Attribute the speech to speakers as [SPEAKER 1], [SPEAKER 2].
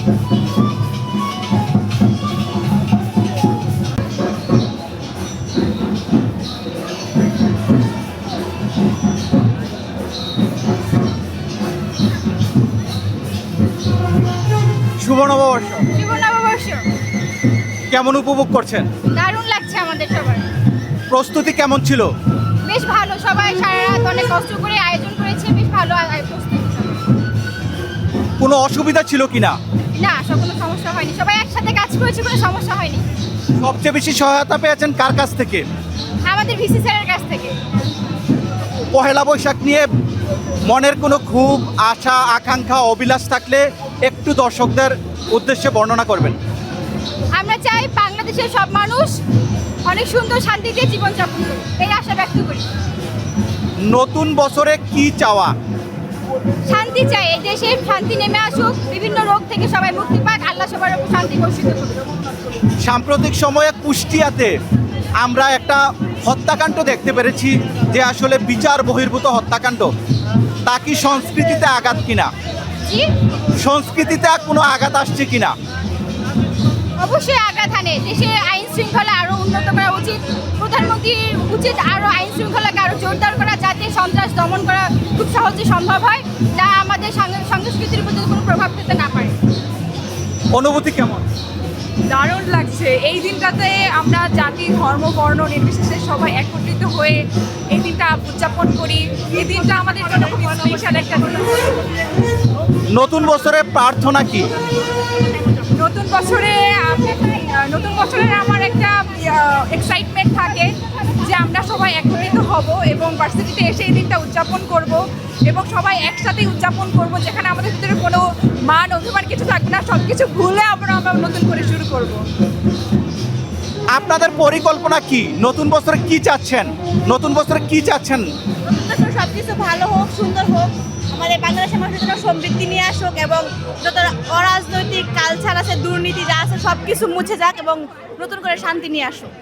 [SPEAKER 1] শুভ নববর্ষ।
[SPEAKER 2] শুভ নববর্ষ।
[SPEAKER 1] কেমন উপভোগ করছেন?
[SPEAKER 2] দারুণ লাগছে আমাদের সবার।
[SPEAKER 1] প্রস্তুতি কেমন ছিল?
[SPEAKER 2] বেশ ভালো, সবাই সারা রাত অনেক কষ্ট করে আয়োজন করেছে, বেশ ভালো প্রস্তুতি।
[SPEAKER 1] কোনো অসুবিধা ছিল কিনা?
[SPEAKER 2] না, কোনো সমস্যা হয়নি, সবাই একসাথে কাজ করেছে, কোনো সমস্যা হয়নি।
[SPEAKER 1] সবচেয়ে বেশি সহায়তা পেয়েছেন কার কাছ থেকে?
[SPEAKER 2] আমাদের ভিসি স্যারের কাছ থেকে।
[SPEAKER 1] পহেলা বৈশাখ নিয়ে মনের কোনো খুব আশা আকাঙ্ক্ষা অভিলাষ থাকলে একটু দর্শকদের উদ্দেশ্যে বর্ণনা করবেন।
[SPEAKER 2] আমরা চাই বাংলাদেশের সব মানুষ অনেক সুন্দর শান্তিতে জীবনযাপন করুক, এই আশা ব্যক্ত করি।
[SPEAKER 1] নতুন বছরে কি চাওয়া?
[SPEAKER 2] শান্তি চাই, এই দেশে শান্তি নেমে আসুক, বিভিন্ন রোগ থেকে সবাই মুক্তি পাক, আল্লাহ সবার উপর শান্তি বর্ষিত করুক।
[SPEAKER 1] সাম্প্রতিক সময়ে কুষ্টিয়াতে আমরা একটা হত্যাকাণ্ড দেখতে পেরেছি, যে আসলে বিচার বহির্ভূত হত্যাকাণ্ড। তা কি সংস্কৃতিতে আঘাত কিনা?
[SPEAKER 2] জি,
[SPEAKER 1] সংস্কৃতিতে কোনো আঘাত আসছে কিনা?
[SPEAKER 2] অবশ্যই আঘাত হানে। দেশের আইন শৃঙ্খলা আরো উন্নত করা উচিত। প্রধানমন্ত্রীর উচিত আরো আইন শৃঙ্খলাকে আরো জোরদার করা, যাতে সন্ত্রাস দমন করা খুব সহজে সম্ভব হয়, যা আমাদের সংস্কৃতির উপর কোনো প্রভাব ফেলতে না পারে।
[SPEAKER 1] অনুভূতি কেমন?
[SPEAKER 3] দারুণ লাগছে। এই দিনটাতে আমরা জাতি ধর্ম বর্ণ নির্বিশেষে সবাই একত্রিত হয়ে এই দিনটা উদযাপন করি। এই দিনটা আমাদের জন্য খুব স্পেশাল একটা দিন।
[SPEAKER 1] নতুন বছরে প্রার্থনা কি?
[SPEAKER 3] নতুন বছরের আমার একটা এক্সাইটমেন্ট থাকে যে আমরা সবাই একত্রিত হব এবং ভার্সিটিতে এসে এই দিনটা উদযাপন করব এবং সবাই একসাথে উদযাপন করব, যেখানে আমাদের ভিতরে কোনো মান অভিমান কিছু থাকবে না, সব কিছু ভুলে আমরা নতুন করে শুরু করব।
[SPEAKER 1] আপনাদের পরিকল্পনা কি? নতুন বছরে কি চাচ্ছেন? নতুন বছরে কি চাচ্ছেন?
[SPEAKER 4] সব কিছু ভালো হোক, সুন্দর হোক, আমাদের বাংলাদেশের মানুষের জন্য সমৃদ্ধি নিয়ে আসুক এবং যত অরাজনৈতিক কালচার আছে, দুর্নীতি যা আছে, সব কিছু মুছে যাক এবং নতুন করে শান্তি নিয়ে আসুক।